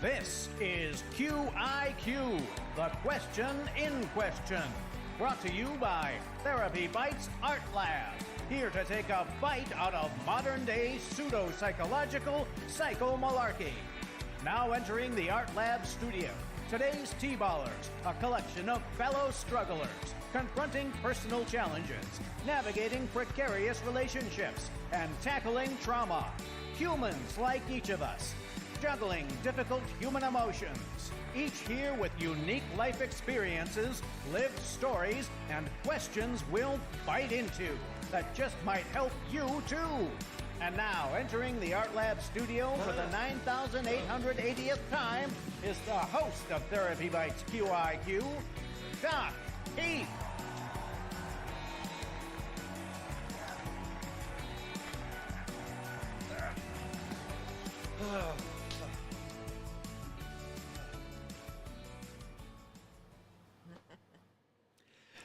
This is Q.I.Q, the question in question. Brought to you by TherapyBites Art Lab. Here to take a bite out of modern-day pseudo-psychological psycho-malarkey. Now entering the Art Lab studio, today's T-Ballers, a collection of fellow strugglers, confronting personal challenges, navigating precarious relationships, and tackling trauma. Humans like each of us, juggling difficult human emotions, each here with unique life experiences, lived stories, and questions we'll bite into that just might help you too. And now, entering the Art Lab studio for the 9,880th time is the host of TherapyBites Q.I.Q, Doc Heath.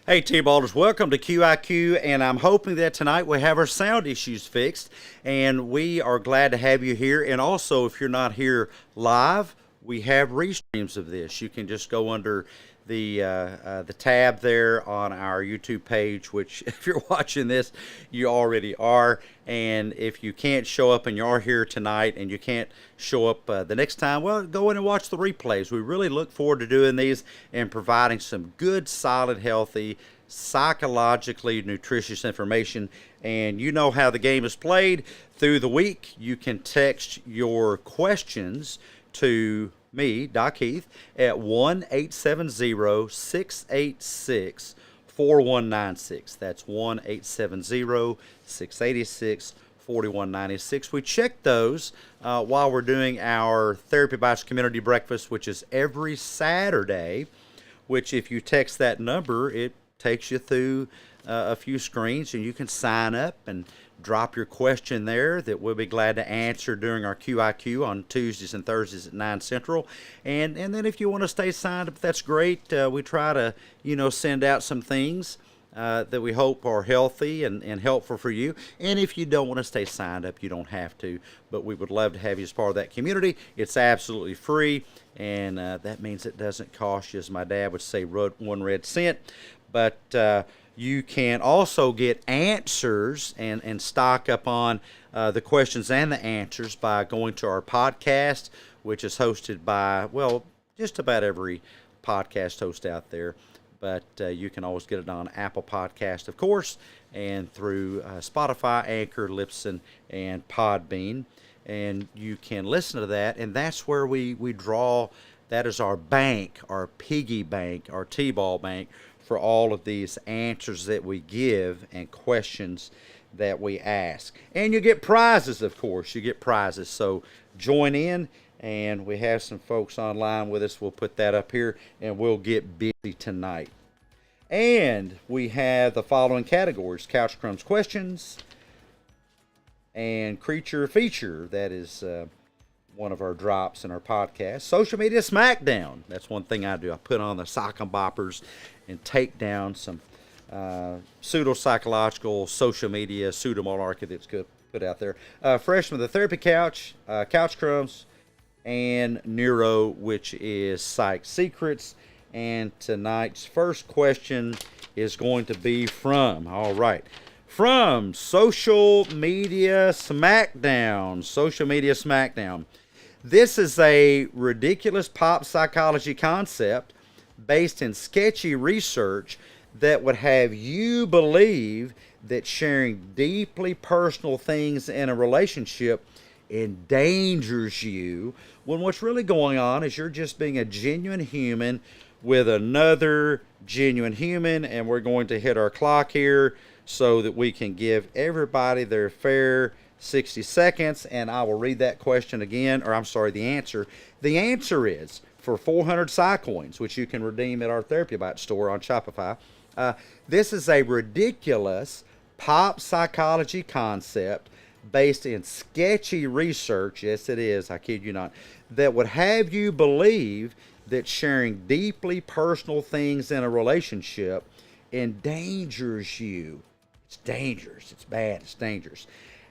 Hey T-Ballers, welcome to Q.I.Q, and I'm hoping that tonight we have our sound issues fixed, and we are glad to have you here. And also, if you're not here live, we have restreams of this. You can just go under the tab there on our YouTube page, which if you're watching this, you already are. And if you can't show up and you're here tonight and you can't show up the next time, well, go in and watch the replays. We really look forward to doing these and providing some good, solid, healthy, psychologically nutritious information. And you know how the game is played. Through the week, you can text your questions to me, Doc Heath, at 1-870-686-4196. That's 1-870-686-4196. We check those while we're doing our TherapyBites Community Breakfast, which is every Saturday, which if you text that number, it takes you through a few screens, and you can sign up and drop your question there that we'll be glad to answer during our Q.I.Q on Tuesdays and Thursdays at 9 Central. And then if you want to stay signed up, that's great. We try to, send out some things that we hope are healthy and helpful for you. And if you don't want to stay signed up, you don't have to. But we would love to have you as part of that community. It's absolutely free, and that means it doesn't cost you, as my dad would say, 1 red cent. But you can also get answers and stock up on the questions and the answers by going to our podcast, which is hosted by, well, just about every podcast host out there. But you can always get it on Apple Podcast, of course, and through Spotify, Anchor, Libsyn, and Podbean. And you can listen to that, and that's where we draw. That is our bank, our piggy bank, our T-ball bank, for all of these answers that we give and questions that we ask. And you get prizes, of course. You get prizes. So join in, and we have some folks online with us. We'll put that up here, and we'll get busy tonight. And we have the following categories: Couch Crumbs questions and Creature Feature. That is one of our drops in our podcast. Social Media Smackdown. That's one thing I do. I put on the sock and boppers and take down some pseudo-psychological social media pseudo-malarkey that's good put out there. Fresh from the Therapy Couch, Couch Crumbs, and Neuro, which is Psych Secrets. And tonight's first question is going to be from Social Media Smackdown. Social Media Smackdown. This is a ridiculous pop psychology concept based in sketchy research that would have you believe that sharing deeply personal things in a relationship endangers you, when what's really going on is you're just being a genuine human with another genuine human. And we're going to hit our clock here so that we can give everybody their fair 60 seconds, and I will read that question again, the answer. The answer is, for 400 Psycoins, which you can redeem at our TherapyBites store on Shopify, this is a ridiculous pop psychology concept based in sketchy research, yes it is, I kid you not, that would have you believe that sharing deeply personal things in a relationship endangers you. It's dangerous. It's bad. It's dangerous.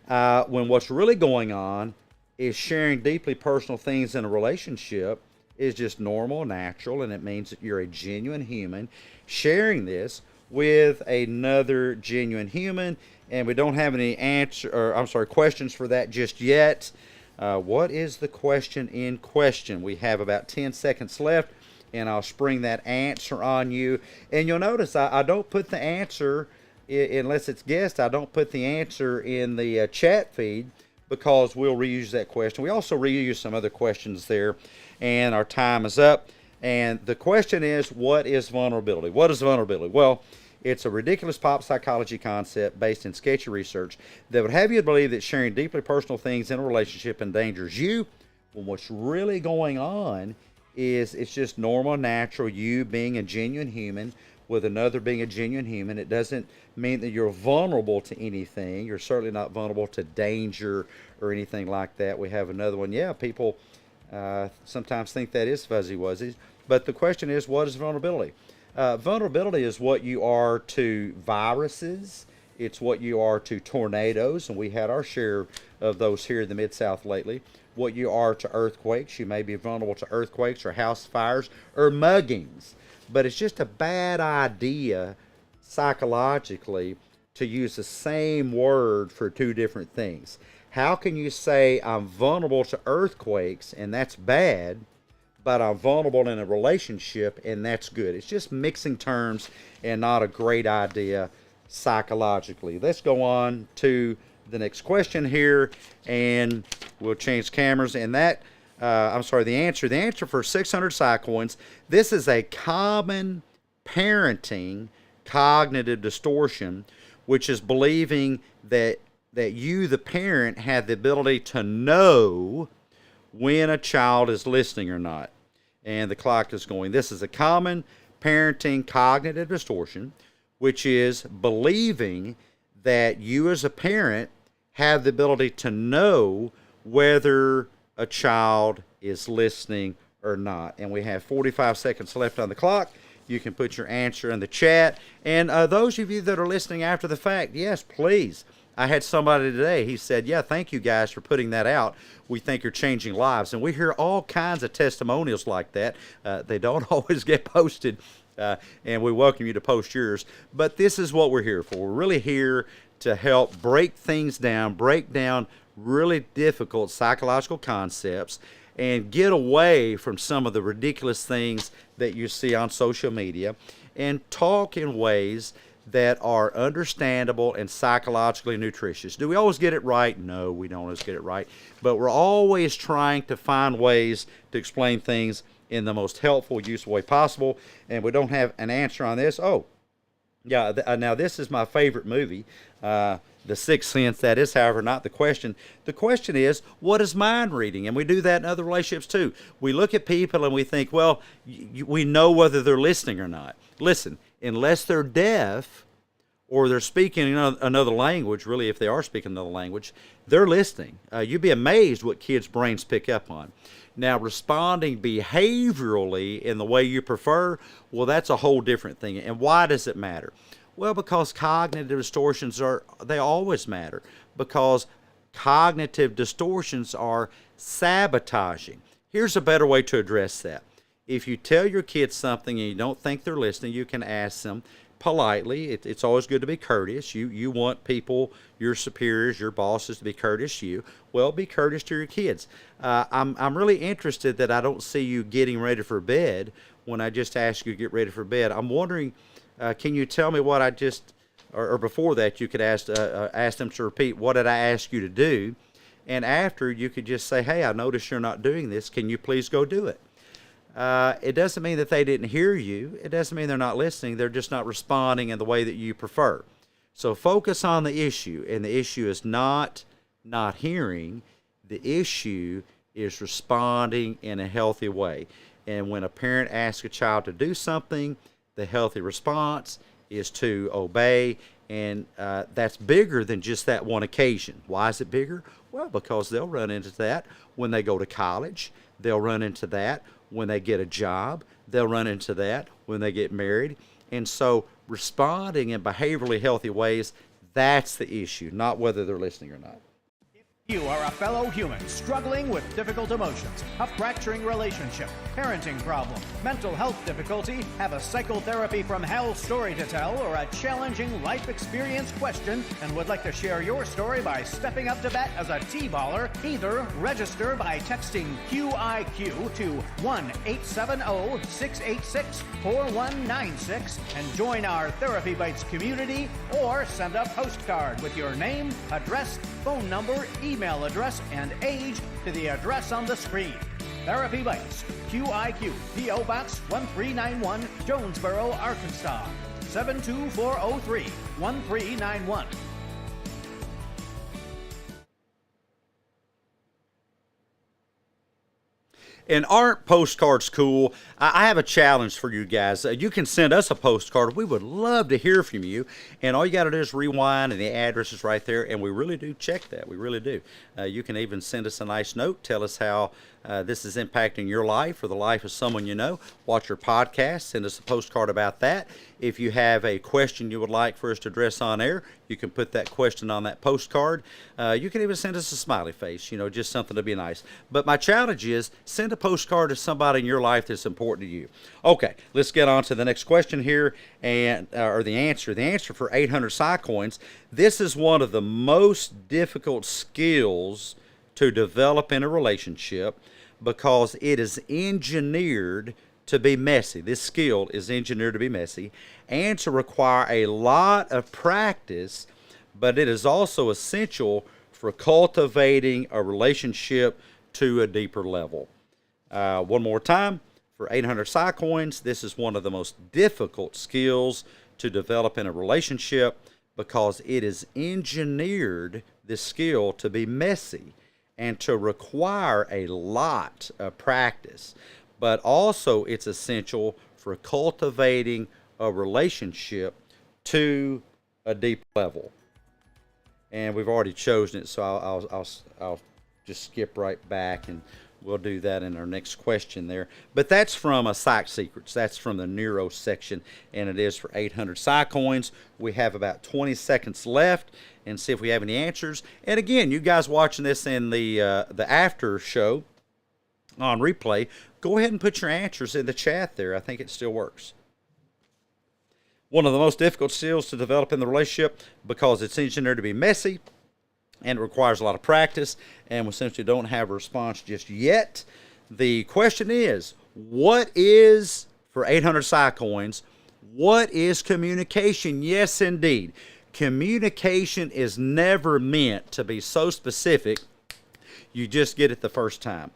When what's really going on is sharing deeply personal things in a relationship is just normal, natural, and it means that you're a genuine human sharing this with another genuine human. And we don't have any questions for that just yet. What is the question in question? We have about 10 seconds left, and I'll spring that answer on you. And you'll notice I don't put the answer, unless it's guessed, I don't put the answer in the chat feed, because we'll reuse that question. We also reuse some other questions there, and our time is up. And the question is, what is vulnerability? What is vulnerability? Well, it's a ridiculous pop psychology concept based in sketchy research that would have you believe that sharing deeply personal things in a relationship endangers you, when what's really going on is it's just normal, natural, you being a genuine human with another being a genuine human. It doesn't mean that you're vulnerable to anything. You're certainly not vulnerable to danger or anything like that. We have another one. Yeah, people sometimes think that is fuzzy wuzzies. But the question is, what is vulnerability? Vulnerability is what you are to viruses. It's what you are to tornadoes, and we had our share of those here in the Mid-South lately. What you are to earthquakes. You may be vulnerable to earthquakes or house fires or muggings. But it's just a bad idea psychologically to use the same word for two different things. How can you say I'm vulnerable to earthquakes and that's bad, but I'm vulnerable in a relationship and that's good? It's just mixing terms and not a great idea psychologically. Let's go on to the next question here, and we'll change cameras. And that, the answer for 600 Psycoins, this is a common parenting cognitive distortion, which is believing that you, the parent, have the ability to know when a child is listening or not. And the clock is going. This is a common parenting cognitive distortion, which is believing that you as a parent have the ability to know whether a child is listening or not. And we have 45 seconds left on the clock. You can put your answer in the chat. And those of you that are listening after the fact, yes, please. I had somebody today, he said, yeah, thank you guys for putting that out. We think you're changing lives. And we hear all kinds of testimonials like that. They don't always get posted, and we welcome you to post yours. But this is what we're here for. We're really here to help break things down, break down really difficult psychological concepts, and get away from some of the ridiculous things that you see on social media, and talk in ways that are understandable and psychologically nutritious. Do we always get it right? No, we don't always get it right. But we're always trying to find ways to explain things in the most helpful, useful way possible. And we don't have an answer on this. Oh, yeah, now this is my favorite movie, The Sixth Sense. That is, however, not the question. The question is, what is mind reading? And we do that in other relationships too. We look at people and we think, well, we know whether they're listening or not. Listen, unless they're deaf or they're speaking another language, really, if they are speaking another language, they're listening. You'd be amazed what kids' brains pick up on. Now, responding behaviorally in the way you prefer, well, that's a whole different thing. And why does it matter? Well, because cognitive distortions they always matter, because cognitive distortions are sabotaging. Here's a better way to address that. If you tell your kids something and you don't think they're listening, you can ask them politely. It's always good to be courteous. You want people, your superiors, your bosses, to be courteous to you. Well, be courteous to your kids. I'm really interested that I don't see you getting ready for bed when I just ask you to get ready for bed. I'm wondering, can you tell me what I just, or before that, you could ask them to repeat, what did I ask you to do? And after, you could just say, hey, I noticed you're not doing this. Can you please go do it? It doesn't mean that they didn't hear you. It doesn't mean they're not listening. They're just not responding in the way that you prefer. So focus on the issue, and the issue is not hearing. The issue is responding in a healthy way. And when a parent asks a child to do something, the healthy response is to obey, and that's bigger than just that one occasion. Why is it bigger? Well, because they'll run into that when they go to college. They'll run into that when they get a job. They'll run into that when they get married. And so responding in behaviorally healthy ways, that's the issue, not whether they're listening or not. You are a fellow human struggling with difficult emotions, a fracturing relationship, parenting problem, mental health difficulty, have a psychotherapy from hell story to tell, or a challenging life experience question, and would like to share your story by stepping up to bat as a T-baller. Either register by texting Q.I.Q to 1-870-686-4196 and join our Therapy Bites community, or send a postcard with your name, address, phone number, email address, and age to the address on the screen. Therapy Bites, Q.I.Q, P.O. Box 1391, Jonesboro, Arkansas, 72403-1391. And aren't postcards cool? I have a challenge for you guys. You can send us a postcard. We would love to hear from you. And all you got to do is rewind, and the address is right there. And we really do check that. We really do. You can even send us a nice note. Tell us how this is impacting your life or the life of someone you know. Watch your podcast. Send us a postcard about that. If you have a question you would like for us to address on air, you can put that question on that postcard. You can even send us a smiley face, just something to be nice. But my challenge is send a postcard to somebody in your life that's important to you. Okay, let's get on to the next question here, and or the answer. The answer for 800 Psy coins. This is one of the most difficult skills to develop in a relationship because it is engineered to be messy. This skill is engineered to be messy and to require a lot of practice, but it is also essential for cultivating a relationship to a deeper level. One more time, for 800 Psy coins, this is one of the most difficult skills to develop in a relationship because it is engineered, this skill, to be messy and to require a lot of practice. But also it's essential for cultivating a relationship to a deep level. And we've already chosen it, so I'll just skip right back, and we'll do that in our next question there. But that's from Psych Secrets. That's from the Neuro section, and it is for 800 Psy coins. We have about 20 seconds left, and see if we have any answers. And again, you guys watching this in the after show on replay, go ahead and put your answers in the chat there. I think it still works. One of the most difficult skills to develop in the relationship because it's engineered to be messy and it requires a lot of practice, and we essentially don't have a response just yet. The question is, what is, for 800 Psy coins, what is communication? Yes, indeed. Communication is never meant to be so specific you just get it the first time.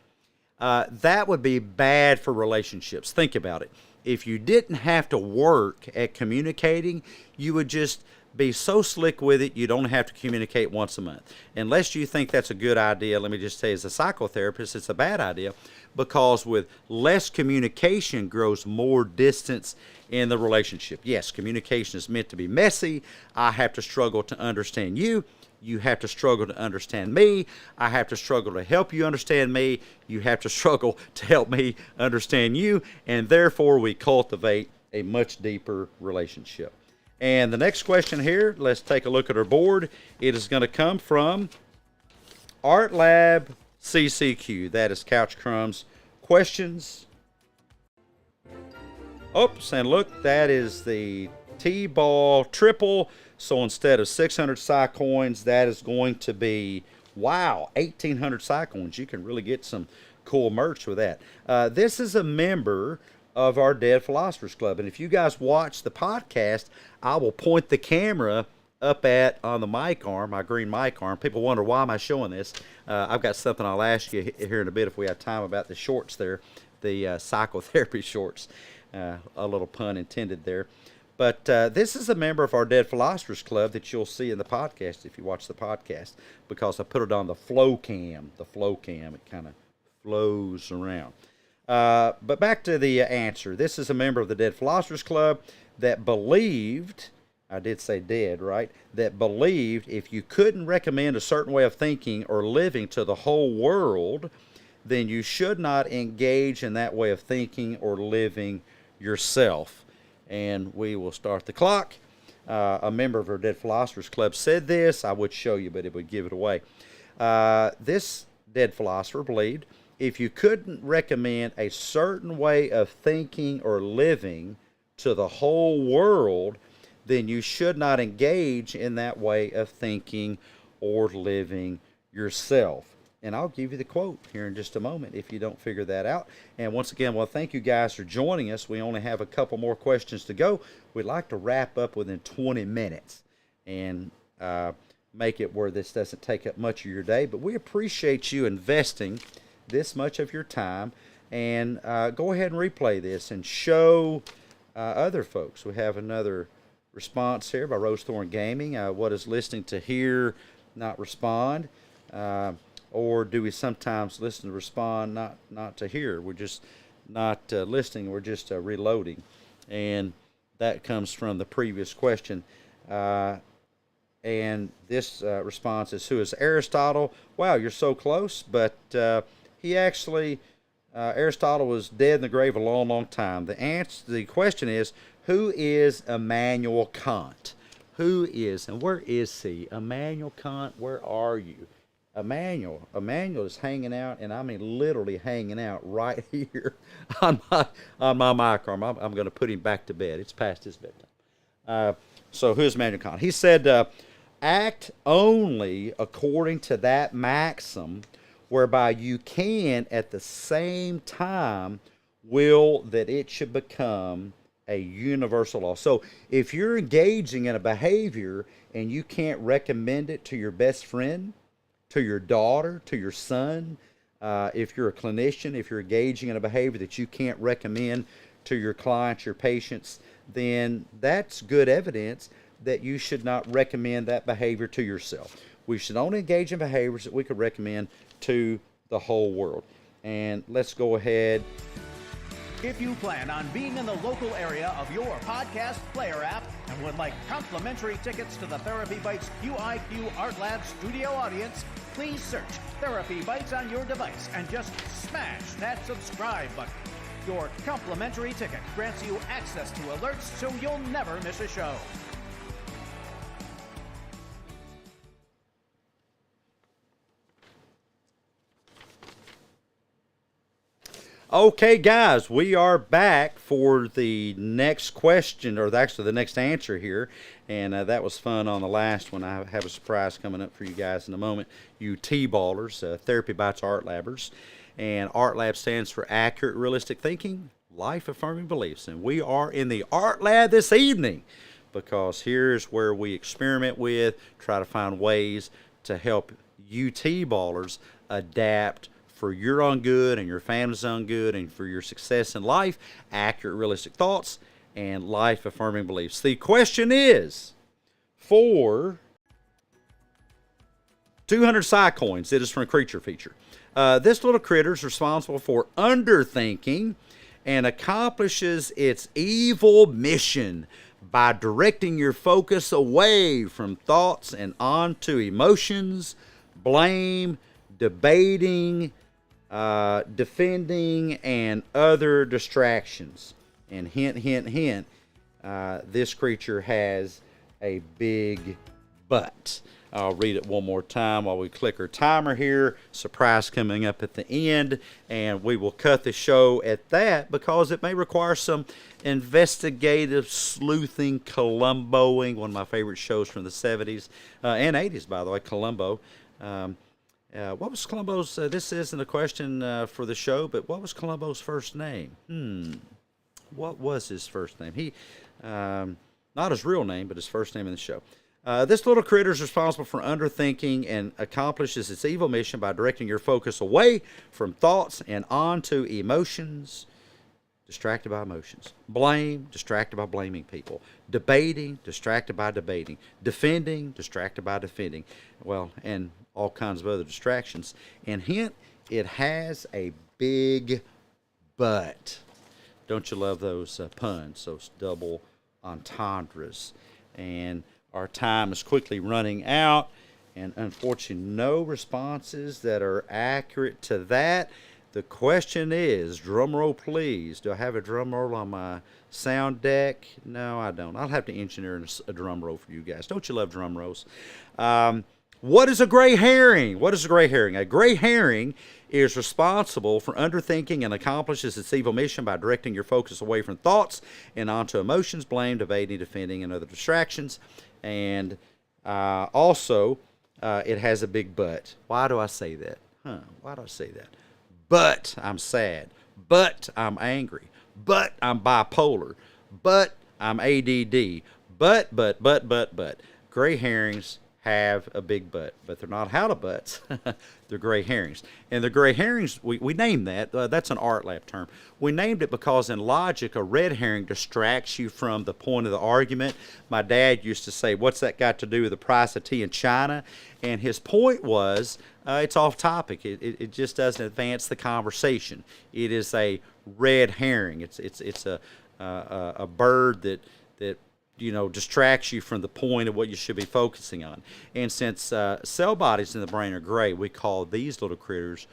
That would be bad for relationships. Think about it. If you didn't have to work at communicating, you would just be so slick with it, you don't have to communicate once a month. Unless you think that's a good idea, let me just say, as a psychotherapist, it's a bad idea, because with less communication grows more distance in the relationship. Yes, communication is meant to be messy. I have to struggle to understand you. You have to struggle to understand me. I have to struggle to help you understand me. You have to struggle to help me understand you. And therefore, we cultivate a much deeper relationship. And the next question here, let's take a look at our board. It is going to come from Art Lab CCQ. That is Couch Crumbs questions. Oops, and look, that is the T-ball triple. So instead of 600 Psy coins, that is going to be, wow, 1,800 Psy coins. You can really get some cool merch with that. This is a member of our Dead Philosophers Club. And if you guys watch the podcast, I will point the camera up at on the mic arm, my green mic arm. People wonder, why am I showing this? I've got something I'll ask you here in a bit if we have time about the shorts there, the psychotherapy shorts. A little pun intended there. But this is a member of our Dead Philosophers Club that you'll see in the podcast if you watch the podcast, because I put it on the flow cam. The flow cam, it kind of flows around. But back to the answer. This is a member of the Dead Philosophers Club that believed, I did say dead, right? That believed if you couldn't recommend a certain way of thinking or living to the whole world, then you should not engage in that way of thinking or living yourself. And we will start the clock. A member of our Dead Philosophers Club said this. I would show you, but it would give it away. This dead philosopher believed if you couldn't recommend a certain way of thinking or living to the whole world, then you should not engage in that way of thinking or living yourself. And I'll give you the quote here in just a moment if you don't figure that out. And once again, well, thank you guys for joining us. We only have a couple more questions to go. We'd like to wrap up within 20 minutes and make it where this doesn't take up much of your day. But we appreciate you investing this much of your time. And go ahead and replay this and show other folks. We have another response here by Rose Thorn Gaming. What is listening to hear, not respond? Or do we sometimes listen to respond, not to hear? We're just not listening. We're just reloading. And that comes from the previous question. And this response is, who is Aristotle? Wow, you're so close. But he actually, Aristotle was dead in the grave a long, long time. The question is, who is Immanuel Kant? Who is, and where is he? Immanuel Kant, where are you? Immanuel is hanging out, and I mean literally hanging out right here on my mic arm. I'm going to put him back to bed. It's past his bedtime. So who's Immanuel Kant? He said, act only according to that maxim whereby you can at the same time will that it should become a universal law. So if you're engaging in a behavior and you can't recommend it to your best friend, to your daughter, to your son, if you're a clinician, if you're engaging in a behavior that you can't recommend to your clients, your patients, then that's good evidence that you should not recommend that behavior to yourself. We should only engage in behaviors that we could recommend to the whole world. And let's go ahead. If you plan on being in the local area of your podcast player app and would like complimentary tickets to the TherapyBites Q.I.Q. Art Lab studio audience, please search TherapyBites on your device and just smash that subscribe button. Your complimentary ticket grants you access to alerts so you'll never miss a show. Okay, guys, we are back for the next question, or actually the next answer here. And that was fun on the last one. I have a surprise coming up for you guys in a moment. You T-ballers, TherapyBites Art Labbers. And Art Lab stands for Accurate Realistic Thinking, Life-Affirming Beliefs. And we are in the Art Lab this evening because here's where we experiment with, try to find ways to help you T-ballers adapt for your own good and your family's own good and for your success in life, accurate, realistic thoughts, and life-affirming beliefs. The question is, for 200 Psy coins, it is from a creature feature. This little critter is responsible for underthinking and accomplishes its evil mission by directing your focus away from thoughts and onto emotions, blame, debating, defending, and other distractions. And hint, hint, hint, this creature has a big butt. I'll read it one more time while we click our timer here. Surprise coming up at the end, and we will cut the show at that because it may require some investigative sleuthing, Columboing, one of my favorite shows from the 70s and 80s, by the way, Columbo. What was Columbo's, this isn't a question for the show, but what was Columbo's first name? What was his first name? He, not his real name, but his first name in the show. This little critter is responsible for underthinking and accomplishes its evil mission by directing your focus away from thoughts and onto emotions, distracted by emotions. Blame, distracted by blaming people. Debating, distracted by debating. Defending, distracted by defending. Well, and all kinds of other distractions. And hint, it has a big butt. Don't you love those puns, those double entendres? And our time is quickly running out, and unfortunately no responses that are accurate to that. The question is, drum roll please. Do I have a drum roll on my sound deck? No, I don't. I'll have to engineer a drum roll for you guys. Don't you love drum rolls? What is a gray herring? What is a gray herring? A gray herring is responsible for underthinking and accomplishes its evil mission by directing your focus away from thoughts and onto emotions, blame, evading, defending, and other distractions. And also, it has a big but. Why do I say that? Why do I say that? But I'm sad. But I'm angry. But I'm bipolar. But I'm ADD. But. Gray herrings have a big butt, but they're not halibutts. They're gray herrings. And the gray herrings, we named that. That's an art lab term. We named it because in logic, a red herring distracts you from the point of the argument. My dad used to say, what's that got to do with the price of tea in China? And his point was, it's off topic. It just doesn't advance the conversation. It is a red herring. It's a bird that distracts you from the point of what you should be focusing on. And since cell bodies in the brain are gray, we call these little critters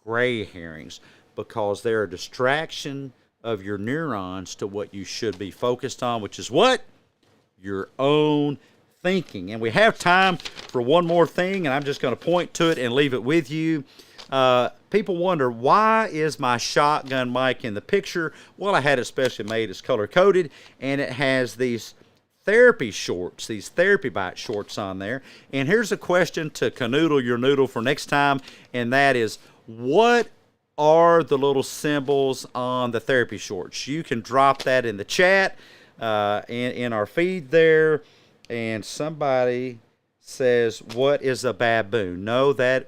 gray herrings because they're a distraction of your neurons to what you should be focused on, which is what? Your own thinking. And we have time for one more thing, and I'm just going to point to it and leave it with you. People wonder, why is my shotgun mic in the picture? Well, I had it specially made. It's color-coded, and it has these therapy shorts, these TherapyBites shorts on there. And here's a question to canoodle your noodle for next time, and that is, what are the little symbols on the therapy shorts? You can drop that in the chat, in our feed there. And somebody says, what is a baboon? No, that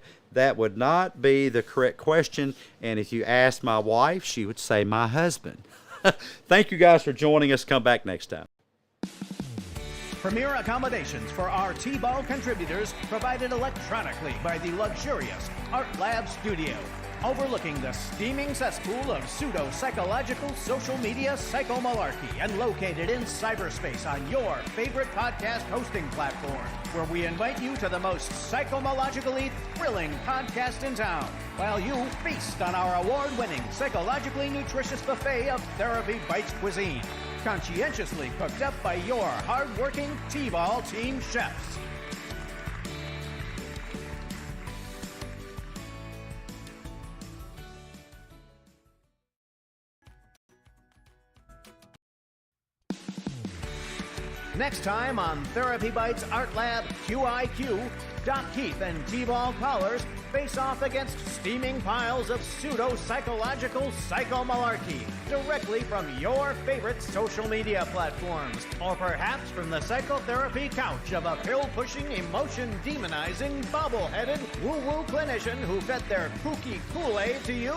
would not be the correct question. And if you asked my wife, she would say my husband. Thank you guys for joining us. Come back next time. Premier accommodations for our T-Ball contributors provided electronically by the luxurious Art Lab Studio, overlooking the steaming cesspool of pseudo-psychological social media psychomalarkey and located in cyberspace on your favorite podcast hosting platform, where we invite you to the most psychomalogically thrilling podcast in town, while you feast on our award-winning Psychologically-Nutritious buffet of TherapyBites cuisine, conscientiously cooked up by your hard-working T-Ball team chefs. Next time on TherapyBites Art Lab Q.I.Q, Doc Keith and T-Ball callers face off against steaming piles of pseudo-psychological psychomalarkey directly from your favorite social media platforms, or perhaps from the psychotherapy couch of a pill-pushing, emotion-demonizing, bobble-headed, woo-woo clinician who fed their kooky Kool-Aid to you.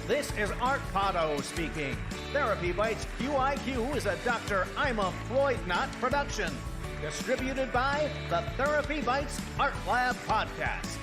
This is Art Potto speaking. TherapyBites Q.I.Q is a Dr. I'm a Freud-Not production. Distributed by the TherapyBites Art Lab Podcast.